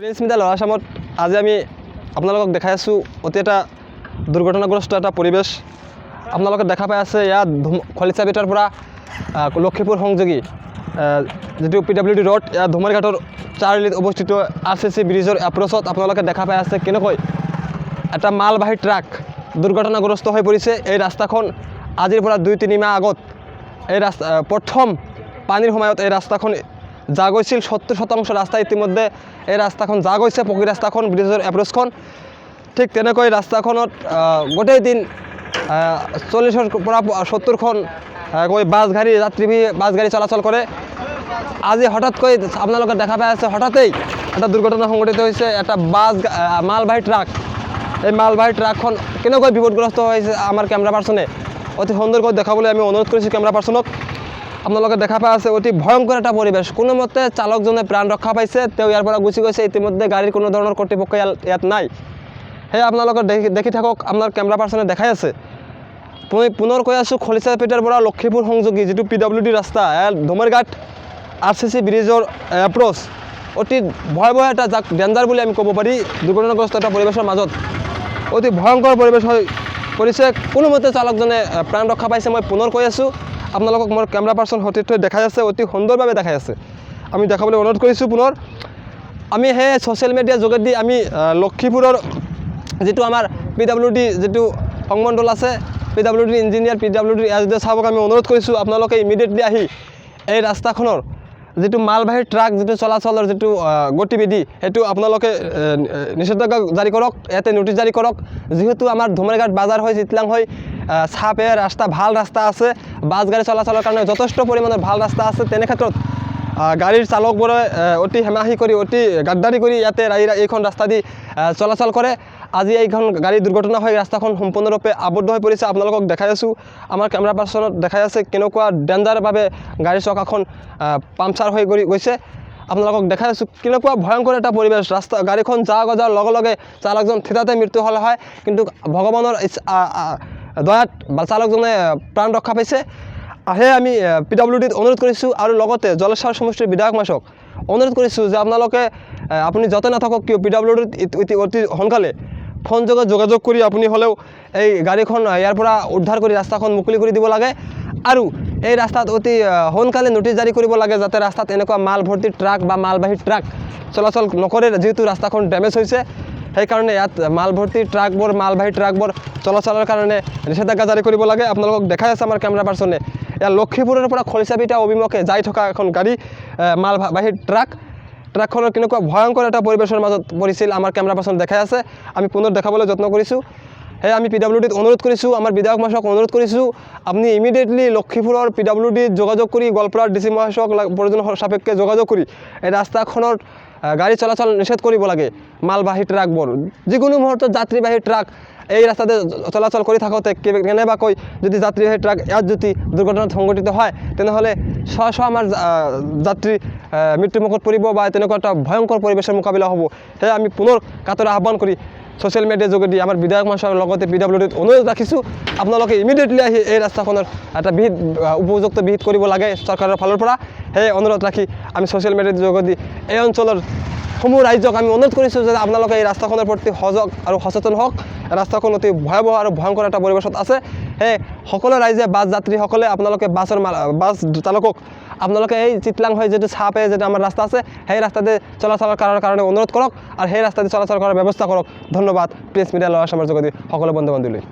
Prince media ল'ৰা আসামত আজি আমি আপোনালোকক দেখাই আছোঁ অতি এটা দুৰ্ঘটনাগ্ৰস্ত এটা পৰিৱেশ। আপোনালোকে দেখা পাই আছে ইয়াত খলিচাবিটাৰ পৰা লক্ষীপুৰ সংযোগী যিটো PWD ৰোড, ইয়াত ধুমাৰঘাটৰ 4 আলিত অৱস্থিত RCC ব্ৰিজৰ এপ্ৰ'চত আপোনালোকে দেখা পাই আছে কেনেকৈ এটা মালবাহী ট্ৰাক দুৰ্ঘটনাগ্ৰস্ত হৈ পৰিছে। এই ৰাস্তাখন আজিৰ পৰা 2-3 মাহ আগত এই ৰাস্তা প্ৰথম পানীৰ সময়ত এই ৰাস্তাখন যা গৈছিল 70% ৰাস্তা ইতিমধ্যে এই ৰাস্তাখন যা গৈছে, পকী ৰাস্তাখন ব্ৰিজৰ এপ্ৰ'চখন। ঠিক তেনেকৈ ৰাস্তাখনত গোটেই দিন 40ৰ পৰা 70খন বাছ গাড়ী যাত্ৰীবাহী বাছ গাড়ী চলাচল কৰে। আজি হঠাৎকৈ আপোনালোকে দেখা পাই আছে হঠাতেই এটা দুৰ্ঘটনা সংঘটিত হৈছে। এটা মালবাহী ট্ৰাক, এই মালবাহী ট্ৰাকখন কেনেকৈ বিপদগ্ৰস্ত হৈছে আমাৰ কেমেৰা পাৰ্চনে অতি সুন্দৰকৈ দেখাবলৈ আমি অনুৰোধ কৰিছোঁ কেমেৰা পাৰ্চনক। আপোনালোকে দেখা পাই আছে অতি ভয়ংকৰ এটা পৰিৱেশ। কোনোমতে চালকজনে প্ৰাণ ৰক্ষা পাইছে, তেওঁ ইয়াৰ পৰা গুচি গৈছে। ইতিমধ্যে গাড়ীৰ কোনো ধৰণৰ কৰ্তৃপক্ষ ইয়াত নাই। সেয়ে আপোনালোকে দেখি থাকক, আপোনাৰ কেমেৰা পাৰ্চনে দেখাই আছে। মই পুনৰ কৈ আছোঁ, খলিচাবিটাৰ পৰা লক্ষীপুৰ সংযোগী যিটো PWD ৰাস্তা, ধুমাৰঘাট RCC ব্ৰিজৰ এপ্ৰ'চ অতি ভয়াৱহ এটা যাক ডেঞ্জাৰ বুলি আমি ক'ব পাৰি। দুৰ্ঘটনাগ্ৰস্ত এটা পৰিৱেশৰ মাজত অতি ভয়ংকৰ পৰিৱেশ হৈ পৰিছে। কোনোমতে চালকজনে প্ৰাণ ৰক্ষা পাইছে। মই পুনৰ কৈ আছোঁ, আপোনালোকক মোৰ কেমেৰা পাৰ্চন সতীৰ্থই দেখাই আছে, অতি সুন্দৰভাৱে দেখাই আছে। আমি দেখাবলৈ অনুৰোধ কৰিছোঁ পুনৰ। আমি সেই ছ'চিয়েল মিডিয়াৰ যোগেদি আমি লক্ষীপুৰৰ যিটো আমাৰ PWD যিটো সংমণ্ডল আছে, PWD ইঞ্জিনিয়াৰ, PWD SDO চাবক আমি অনুৰোধ কৰিছোঁ, আপোনালোকে ইমিডিয়েটলি আহি এই ৰাস্তাখনৰ যিটো মালবাহী ট্ৰাক যিটো চলাচলৰ যিটো গতিবিধি সেইটো আপোনালোকে নিষেধাজ্ঞা জাৰি কৰক, ইয়াতে নোটিছ জাৰি কৰক। যিহেতু আমাৰ ধুমাৰঘাট বাজাৰ হৈ চিতলাং হৈ চাপে ৰাস্তা, ভাল ৰাস্তা আছে, বাছ গাড়ী চলাচলৰ কাৰণে যথেষ্ট পৰিমাণৰ ভাল ৰাস্তা আছে। তেনে ক্ষেত্ৰত গাড়ীৰ চালকবোৰে অতি হেমাহি কৰি, অতি গাদ্দাৰি কৰি ইয়াতে এইখন ৰাস্তা দি চলাচল কৰে। আজি এইখন গাড়ী দুৰ্ঘটনা হৈ ৰাস্তাখন সম্পূৰ্ণৰূপে আবদ্ধ হৈ পৰিছে। আপোনালোকক দেখাই আছোঁ, আমাৰ কেমেৰা পাৰ্চনত দেখাই আছে কেনেকুৱা ডেঞ্জাৰভাৱে গাড়ীৰ চকাখন পামচাৰ হৈ গৈছে। আপোনালোকক দেখাই আছোঁ কেনেকুৱা ভয়ংকৰ এটা পৰিৱেশ। গাড়ীখন যা গজাৰ লগে লগে চালকজন থিতাতে মৃত্যু হ'লে হয়, কিন্তু ভগৱানৰ দয়াত চালকজনে প্ৰাণ ৰক্ষা পাইছে। সেয়ে আমি PWDত অনুৰোধ কৰিছোঁ আৰু লগতে জলেশ্বৰ সমষ্টিৰ বিধায়ক মহাশয়ক অনুৰোধ কৰিছোঁ যে আপুনি য'তে নাথাকক কিয় PWDত অতি সোনকালে ফোন যোগে যোগাযোগ কৰি আপুনি হ'লেও এই গাড়ীখন ইয়াৰ পৰা উদ্ধাৰ কৰি ৰাস্তাখন মুকলি কৰি দিব লাগে। আৰু এই ৰাস্তাত অতি সোনকালে নোটিছ জাৰি কৰিব লাগে যাতে ৰাস্তাত এনেকুৱা মাল ভৰ্তি ট্ৰাক বা মালবাহী ট্ৰাক চলাচল নকৰে। যিহেতু ৰাস্তাখন ডেমেজ হৈছে, সেইকাৰণে ইয়াত মালবাহী ট্ৰাকবোৰ চলাচলৰ কাৰণে নিষেধাজ্ঞা জাৰি কৰিব লাগে। আপোনালোকক দেখাই আছে আমাৰ কেমেৰা পাৰ্চনে। ইয়াৰ লক্ষীপুৰৰ পৰা খলিচাবিটা অভিমুখে যাই থকা এখন গাড়ী, মালবাহী ট্ৰাকখনৰ কেনেকুৱা ভয়ংকৰ এটা পৰিৱেশৰ মাজত পৰিছিল আমাৰ কেমেৰা পাৰ্চন দেখাই আছে। আমি পুনৰ দেখাবলৈ যত্ন কৰিছোঁ। সেয়ে আমি PWDত অনুৰোধ কৰিছোঁ, আমাৰ বিধায়ক মহাশয়ক অনুৰোধ কৰিছোঁ, আপুনি ইমিডিয়েটলি লক্ষীপুৰৰ PWDত যোগাযোগ কৰি গোৱালপাৰাৰ DC মহাশয়ক প্ৰয়োজন সাপেক্ষে যোগাযোগ কৰি এই ৰাস্তাখনৰ গাড়ী চলাচল নিষেধ কৰিব লাগে। মালবাহী ট্ৰাকবোৰ, যিকোনো মুহূৰ্তত যাত্ৰীবাহী ট্ৰাক এই ৰাস্তাতে চলাচল কৰি থাকোঁতে কেনেবাকৈ যদি যাত্ৰীবাহী ট্ৰাক ইয়াত যদি দুৰ্ঘটনাত সংঘটিত হয়, তেনেহ'লে শ আমাৰ যাত্ৰী মৃত্যুমুখত পৰিব বা তেনেকুৱা এটা ভয়ংকৰ পৰিৱেশৰ মোকাবিলা হ'ব। সেয়ে আমি পুনৰ কাতৰা আহ্বান কৰি ছ'চিয়েল মিডিয়াৰ যোগেদি আমাৰ বিধায়ক মহাশয়ৰ লগতে PWDত অনুৰোধ ৰাখিছোঁ, আপোনালোকে ইমিডিয়েটলি আহি এই ৰাস্তাখনৰ এটা উপযুক্ত বিহিত কৰিব লাগে চৰকাৰৰ ফালৰ পৰা। সেয়ে অনুৰোধ ৰাখি আমি ছ'চিয়েল মিডিয়াৰ যোগেদি এই অঞ্চলৰ সমূহ ৰাইজক আমি অনুৰোধ কৰিছোঁ যে আপোনালোকে এই ৰাস্তাখনৰ প্ৰতি সজাগ আৰু সচেতন হওক। ৰাস্তাখন অতি ভয়াৱহ আৰু ভয়ংকৰ এটা পৰিৱেশত আছে। সেয়ে সকলো ৰাইজে, বাছ যাত্ৰীসকলে, আপোনালোকে বাছ চালকক আপোনালোকে এই চিতলাং হৈ যিটো চাপে যিটো আমাৰ ৰাস্তা আছে, সেই ৰাস্তাতে চলাচল কৰাৰ কাৰণে অনুৰোধ কৰক আৰু সেই ৰাস্তাতে চলাচল কৰাৰ ব্যৱস্থা কৰক। ধন্যবাদ প্ৰিন্স মিডিয়া ল'ৰা আসামৰ যোগেদি সকলো বন্ধু বান্ধৱীলৈ।